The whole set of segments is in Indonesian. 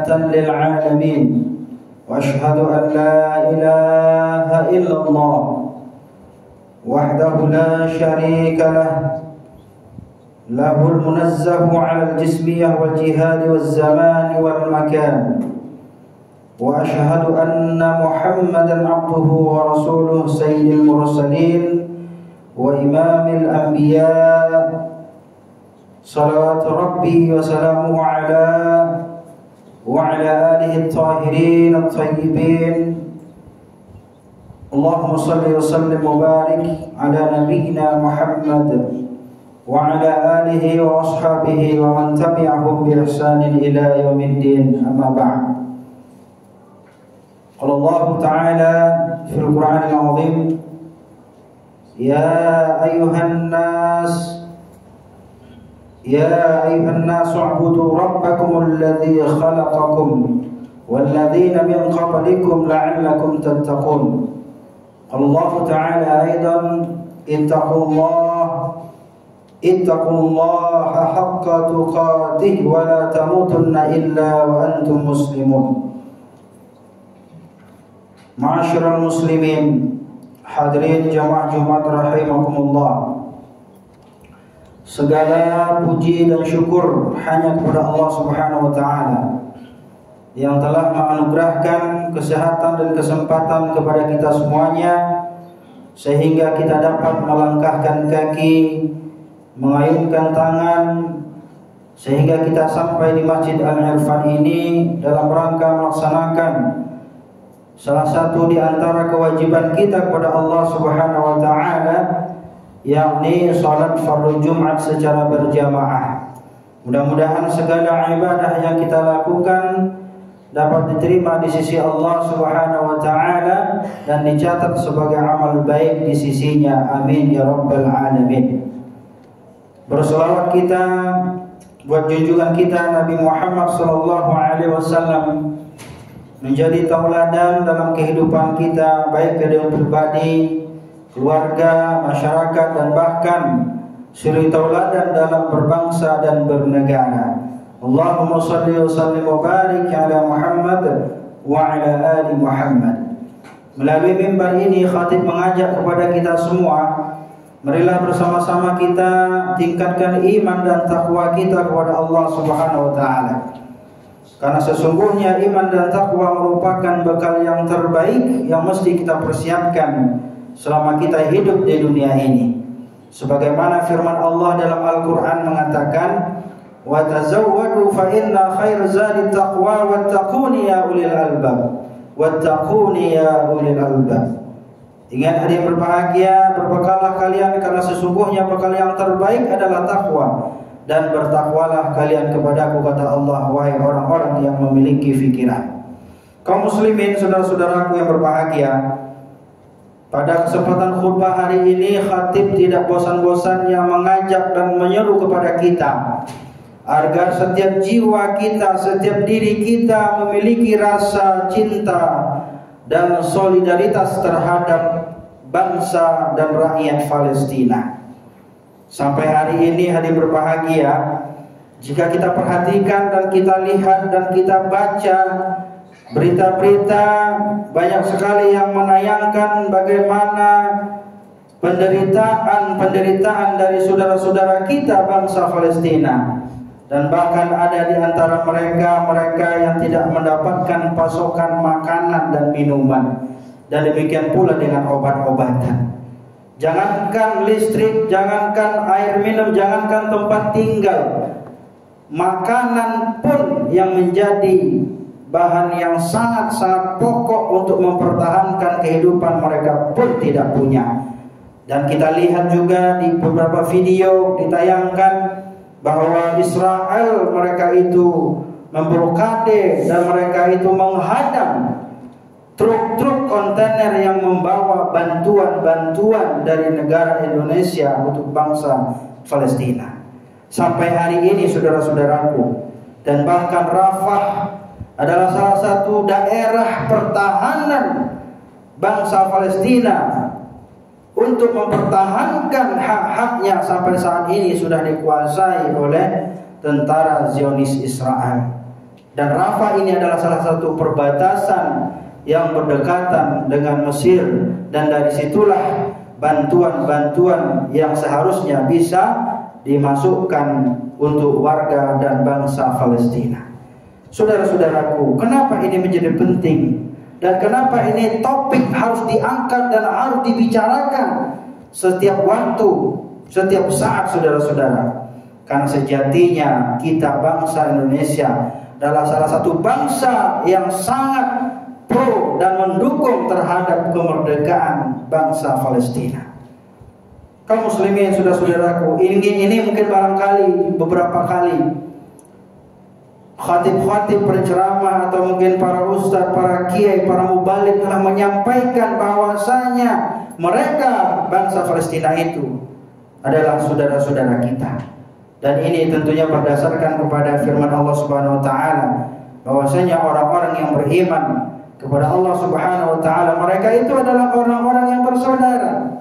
رحمة للعالمين وأشهد أن لا إله إلا الله وحده لا شريك له له المنزه على الجسمية والجهاد والزمان والمكان وأشهد أن محمدا عبده ورسوله سيد المرسلين وإمام الأنبياء صلوات ربي وسلامه وعلى آله الطاهرين الطيبين اللهم صل وسلم وبارك على نبينا محمد وعلى آله وأصحابه ومن تبعهم بإحسان إلى يوم الدين أما بعد قال الله تعالى في القرآن العظيم يا أيها الناس اعبدوا ربكم الذي خلقكم والذين من قبلكم لعلكم تتقون قال الله تعالى أيضا اتقوا الله حق تقاته ولا تموتن إلا وأنتم مسلمون. Ma'asyiral muslimin, hadirin jamaah Jumat rahimakumullah. Segala puji dan syukur hanya kepada Allah Subhanahu wa taala yang telah menganugerahkan kesehatan dan kesempatan kepada kita semuanya sehingga kita dapat melangkahkan kaki, mengayunkan tangan sehingga kita sampai di Masjid Al-Irfan ini dalam rangka melaksanakan salah satu di antara kewajiban kita kepada Allah Subhanahu wa taala, yakni salat fardhu Jumat secara berjamaah. Mudah-mudahan segala ibadah yang kita lakukan dapat diterima di sisi Allah Subhanahu wa taala dan dicatat sebagai amal baik di sisinya. Amin ya rabbal alamin. Berselawat kita buat junjungan kita Nabi Muhammad sallallahu alaihi wasallam, menjadi tauladan dalam kehidupan kita, baik kehidupan pribadi, keluarga, masyarakat, dan bahkan suri tauladan dalam berbangsa dan bernegara. Allahumma salli wa sallim wa barik ala Muhammad wa ala ali Muhammad. Melalui mimbar ini khatib mengajak kepada kita semua, marilah bersama-sama kita tingkatkan iman dan takwa kita kepada Allah Subhanahu wa taala. Karena sesungguhnya iman dan takwa merupakan bekal yang terbaik yang mesti kita persiapkan selama kita hidup di dunia ini. Sebagaimana firman Allah dalam Al-Quran mengatakan, wa tazawwadu fa inna khair zadi taqwa wattaquni ya ulil albab. Wattaquni ya ulil albab. Ingat hadirin berbahagia, berbekallah kalian karena sesungguhnya bekal yang terbaik adalah takwa, dan bertakwalah kalian kepadaku, kata Allah, wahai orang-orang yang memiliki fikiran. Kaum muslimin, saudara-saudaraku yang berbahagia, pada kesempatan khutbah hari ini khatib tidak bosan-bosannya mengajak dan menyeru kepada kita agar setiap jiwa kita, setiap diri kita memiliki rasa cinta dan solidaritas terhadap bangsa dan rakyat Palestina. Sampai hari ini hadirin berbahagia, jika kita perhatikan dan kita lihat dan kita baca berita-berita, banyak sekali yang menayangkan bagaimana penderitaan dari saudara-saudara kita bangsa Palestina. Dan bahkan ada di antara mereka yang tidak mendapatkan pasokan makanan dan minuman, dan demikian pula dengan obat-obatan. Jangankan listrik, jangankan air minum, jangankan tempat tinggal, makanan pun yang menjadi bahan yang sangat-sangat pokok untuk mempertahankan kehidupan mereka pun tidak punya. Dan kita lihat juga di beberapa video ditayangkan bahwa Israel mereka itu memblokade dan mereka itu menghadang truk-truk kontainer yang membawa bantuan-bantuan dari negara Indonesia untuk bangsa Palestina. Sampai hari ini saudara-saudaraku, dan bahkan Rafah adalah salah satu daerah pertahanan bangsa Palestina untuk mempertahankan hak-haknya, sampai saat ini sudah dikuasai oleh tentara Zionis Israel. Dan Rafah ini adalah salah satu perbatasan yang berdekatan dengan Mesir, dan dari situlah bantuan-bantuan yang seharusnya bisa dimasukkan untuk warga dan bangsa Palestina. Saudara-saudaraku, kenapa ini menjadi penting dan kenapa ini topik harus diangkat dan harus dibicarakan setiap waktu, setiap saat, saudara-saudara? Karena sejatinya kita bangsa Indonesia adalah salah satu bangsa yang sangat pro dan mendukung terhadap kemerdekaan bangsa Palestina. Kaum muslimin, saudara-saudaraku, ini mungkin barangkali beberapa kali khatib-khatib penceramah atau mungkin para ustaz, para kiai, para mubalik telah menyampaikan bahwasanya mereka bangsa Palestina itu adalah saudara-saudara kita. Dan ini tentunya berdasarkan kepada firman Allah Subhanahu wa taala bahwasanya orang-orang yang beriman kepada Allah Subhanahu wa taala, mereka itu adalah orang-orang yang bersaudara.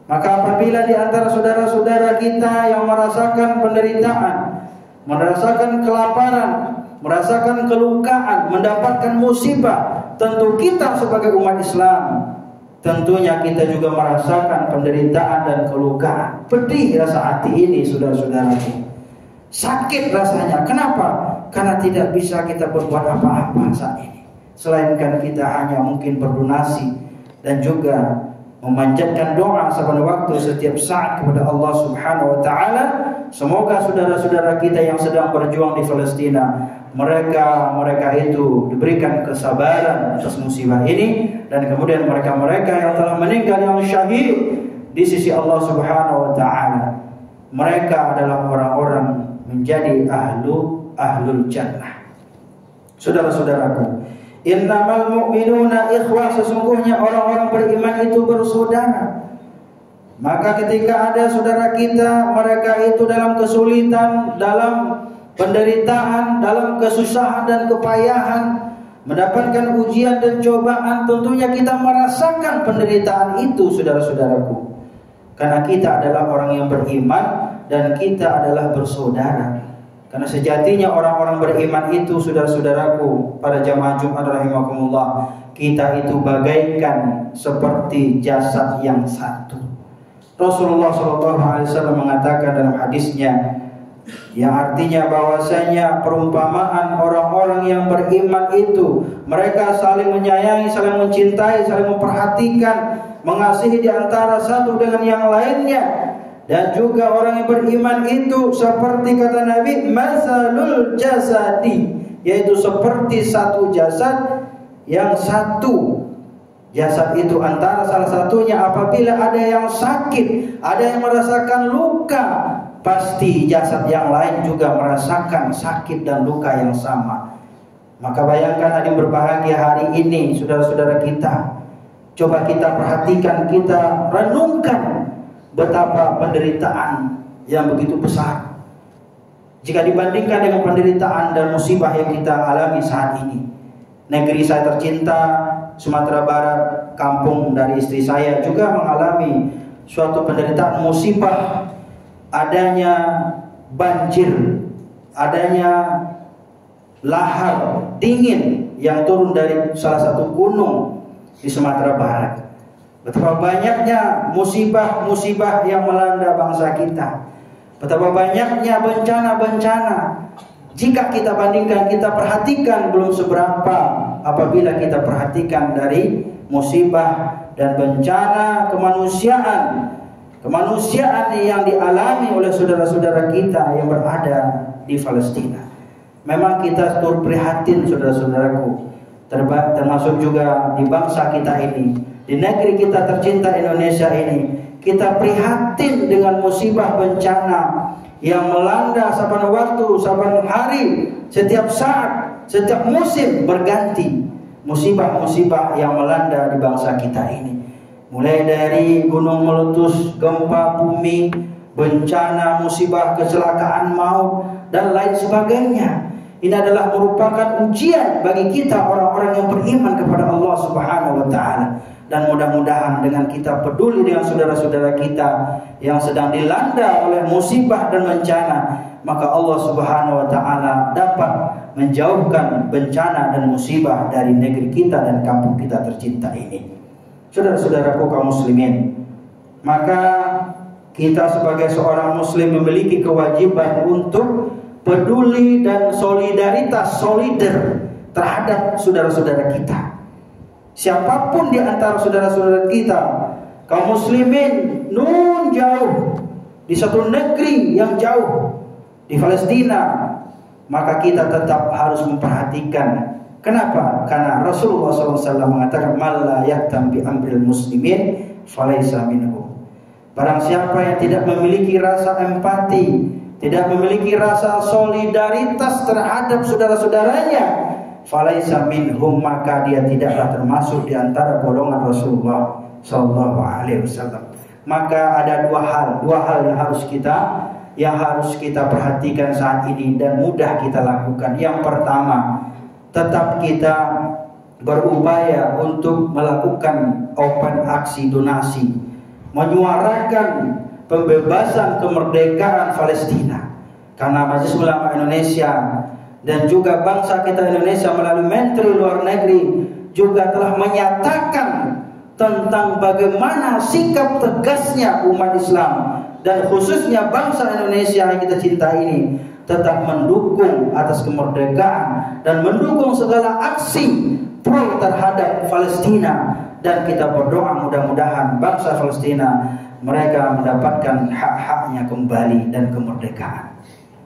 Maka apabila di antara saudara-saudara kita yang merasakan penderitaan, merasakan kelaparan, merasakan kelukaan, mendapatkan musibah, tentu kita sebagai umat Islam, tentunya kita juga merasakan penderitaan dan kelukaan. Pedih rasa hati ini, saudara-saudaraku. Sakit rasanya. Kenapa? Karena tidak bisa kita berbuat apa-apa saat ini, selainkan kita hanya mungkin berdonasi dan juga memanjatkan doa saban waktu setiap saat kepada Allah Subhanahu wa taala. Semoga saudara-saudara kita yang sedang berjuang di Palestina, mereka itu diberikan kesabaran atas musibah ini, dan kemudian mereka yang telah meninggal yang syahid di sisi Allah Subhanahu wa taala, mereka adalah orang-orang menjadi ahlul jannah. Saudara-saudaraku, innamal mu'minuna ikhwah, sesungguhnya orang-orang beriman itu bersaudara. Maka ketika ada saudara kita, mereka itu dalam kesulitan, dalam penderitaan, dalam kesusahan dan kepayahan, mendapatkan ujian dan cobaan, tentunya kita merasakan penderitaan itu, saudara-saudaraku. Karena kita adalah orang yang beriman dan kita adalah bersaudara. Karena sejatinya orang-orang beriman itu, saudara-saudaraku, pada jamaah Jumat rahimakumullah, kita itu bagaikan seperti jasad yang satu. Rasulullah SAW mengatakan dalam hadisnya, yang artinya bahwasanya perumpamaan orang-orang yang beriman itu, mereka saling menyayangi, saling mencintai, saling memperhatikan, mengasihi di antara satu dengan yang lainnya. Dan juga orang yang beriman itu seperti kata Nabi, masalul jasadi, yaitu seperti satu jasad yang satu. Jasad itu antara salah satunya apabila ada yang sakit, ada yang merasakan luka, pasti jasad yang lain juga merasakan sakit dan luka yang sama. Maka bayangkan ada yang berbahagia hari ini, saudara-saudara kita. Coba kita perhatikan, kita renungkan betapa penderitaan yang begitu besar jika dibandingkan dengan penderitaan dan musibah yang kita alami saat ini. Negeri saya tercinta, Sumatera Barat, kampung dari istri saya, juga mengalami suatu penderitaan musibah. Adanya banjir, adanya lahar dingin yang turun dari salah satu gunung di Sumatera Barat. Betapa banyaknya musibah-musibah yang melanda bangsa kita. Betapa banyaknya bencana-bencana. Jika kita bandingkan, kita perhatikan, belum seberapa apabila kita perhatikan dari musibah dan bencana kemanusiaan yang dialami oleh saudara-saudara kita yang berada di Palestina. Memang kita turut prihatin, saudara-saudaraku, termasuk juga di bangsa kita ini, di negeri kita tercinta Indonesia ini. Kita prihatin dengan musibah bencana yang melanda saban waktu, saban hari, setiap saat, setiap musim berganti. Musibah-musibah yang melanda di bangsa kita ini, mulai dari gunung meletus, gempa bumi, bencana, musibah, kecelakaan maut, dan lain sebagainya. Ini adalah merupakan ujian bagi kita orang-orang yang beriman kepada Allah Subhanahu wa taala. Dan mudah-mudahan dengan kita peduli dengan saudara-saudara kita yang sedang dilanda oleh musibah dan bencana, maka Allah Subhanahu wa taala dapat menjauhkan bencana dan musibah dari negeri kita dan kampung kita tercinta ini. Saudara-saudaraku kaum muslimin, maka kita sebagai seorang muslim memiliki kewajiban untuk peduli dan solidaritas, solider terhadap saudara-saudara kita. Siapapun di antara saudara-saudara kita, kaum muslimin nun jauh di satu negeri yang jauh di Palestina, maka kita tetap harus memperhatikan. Kenapa? Karena Rasulullah SAW mengatakan, "Man la yahtam bi amril muslimin falaysa minhum." Barang siapa yang tidak memiliki rasa empati, tidak memiliki rasa solidaritas terhadap saudara-saudaranya, falaysa minhum, maka dia tidaklah termasuk di antara golongan Rasulullah SAW. Maka ada dua hal yang harus kita perhatikan saat ini dan mudah kita lakukan. Yang pertama, tetap kita berupaya untuk melakukan open aksi donasi, menyuarakan pembebasan kemerdekaan Palestina. Karena Majelis Ulama Indonesia dan juga bangsa kita Indonesia melalui Menteri Luar Negeri juga telah menyatakan tentang bagaimana sikap tegasnya umat Islam dan khususnya bangsa Indonesia yang kita cintai ini tetap mendukung atas kemerdekaan dan mendukung segala aksi pro terhadap Palestina. Dan kita berdoa mudah-mudahan bangsa Palestina mereka mendapatkan hak-haknya kembali dan kemerdekaan.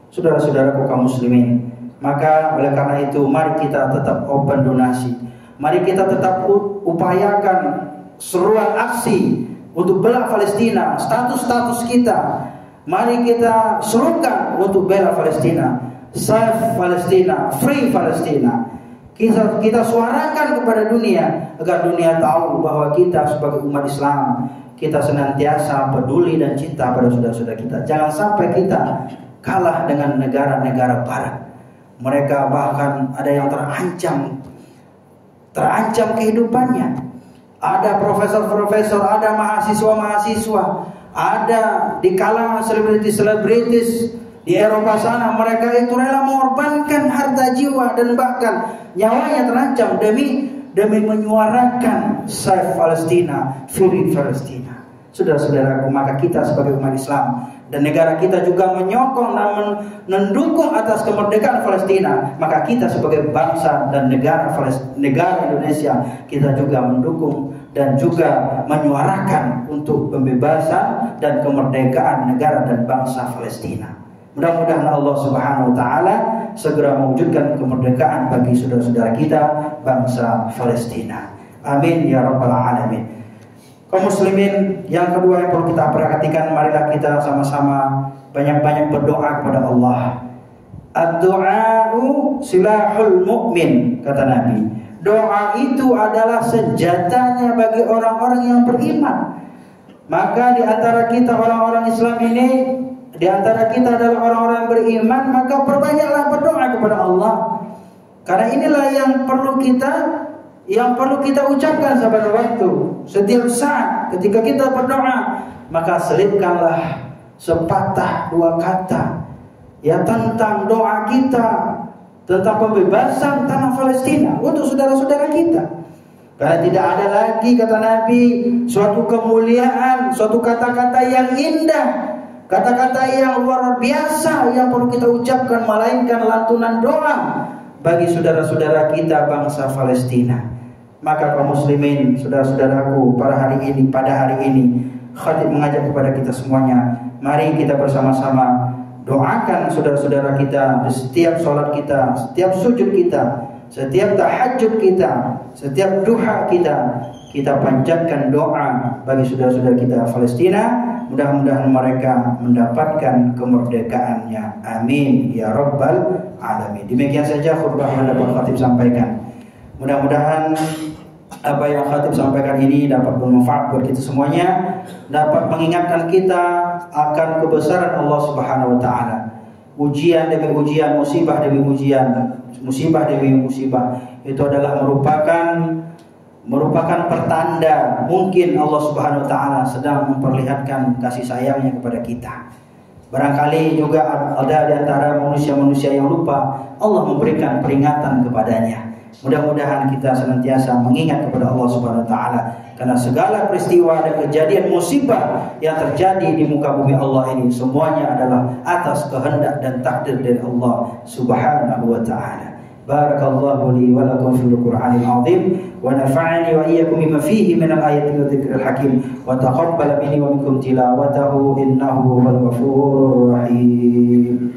Saudara-saudaraku kaum muslimin, maka oleh karena itu mari kita tetap open donasi. Mari kita tetap upayakan seruan aksi untuk bela Palestina, status kita. Mari kita serukan untuk bela Palestina, save Palestina, free Palestina. Kita suarakan kepada dunia agar dunia tahu bahwa kita sebagai umat Islam kita senantiasa peduli dan cinta pada saudara-saudara kita. Jangan sampai kita kalah dengan negara-negara barat. Mereka bahkan ada yang terancam kehidupannya. Ada profesor-profesor, ada mahasiswa-mahasiswa, ada di kalangan selebritis di Eropa sana, mereka itu rela mengorbankan harta jiwa dan bahkan nyawanya terancam demi menyuarakan save Palestina, free Palestina. Saudara-saudaraku, maka kita sebagai umat Islam dan negara kita juga menyokong dan mendukung atas kemerdekaan Palestina. Maka kita sebagai bangsa dan negara Indonesia, kita juga mendukung dan juga menyuarakan untuk pembebasan dan kemerdekaan negara dan bangsa Palestina. Mudah-mudahan Allah Subhanahu wa taala segera mewujudkan kemerdekaan bagi saudara-saudara kita bangsa Palestina. Amin ya rabbal alamin. Kaum muslimin, yang kedua yang perlu kita perhatikan, marilah kita sama-sama banyak-banyak berdoa kepada Allah. Ad-du'a'u silahul mu'min, kata Nabi. Doa itu adalah senjatanya bagi orang-orang yang beriman. Maka di antara kita orang-orang Islam ini, di antara kita adalah orang-orang yang beriman, maka perbanyaklah berdoa kepada Allah. Karena inilah yang perlu kita ucapkan pada waktu. Setiap saat ketika kita berdoa, maka selipkanlah sepatah dua kata ya tentang doa kita, tentang pembebasan tanah Palestina untuk saudara-saudara kita. Karena tidak ada lagi, kata Nabi, suatu kemuliaan, suatu kata-kata yang indah, kata-kata yang luar biasa yang perlu kita ucapkan melainkan lantunan doa bagi saudara-saudara kita bangsa Palestina. Maka kaum muslimin, saudara-saudaraku, pada hari ini khatib mengajak kepada kita semuanya, mari kita bersama-sama doakan saudara-saudara kita di setiap sholat kita, setiap sujud kita, setiap tahajud kita, setiap duha kita panjatkan doa bagi saudara-saudara kita Palestina. Mudah-mudahan mereka mendapatkan kemerdekaannya. Amin ya rabbal alamin. Demikian saja khutbah yang dapat khatib sampaikan. Mudah-mudahan apa yang khatib sampaikan ini dapat bermanfaat buat kita semuanya, dapat mengingatkan kita akan kebesaran Allah Subhanahu wa taala. Ujian demi ujian, musibah demi ujian, musibah demi musibah itu adalah merupakan pertanda mungkin Allah Subhanahu wa taala sedang memperlihatkan kasih sayangnya kepada kita. Barangkali juga ada di antara manusia-manusia yang lupa Allah memberikan peringatan kepadanya. Mudah-mudahan kita senantiasa mengingat kepada Allah Subhanahu wa taala, karena segala peristiwa dan kejadian musibah yang terjadi di muka bumi Allah ini semuanya adalah atas kehendak dan takdir dari Allah Subhanahu wa taala. Barakallahu li wa lakum fil Qur'anil azim wa nafa'ani wa iyyakum bima fihi minal ayati wa dzikril hakim wa taqabbal minni wa minkum tilawatahu innahu huwal ghafurur rahim.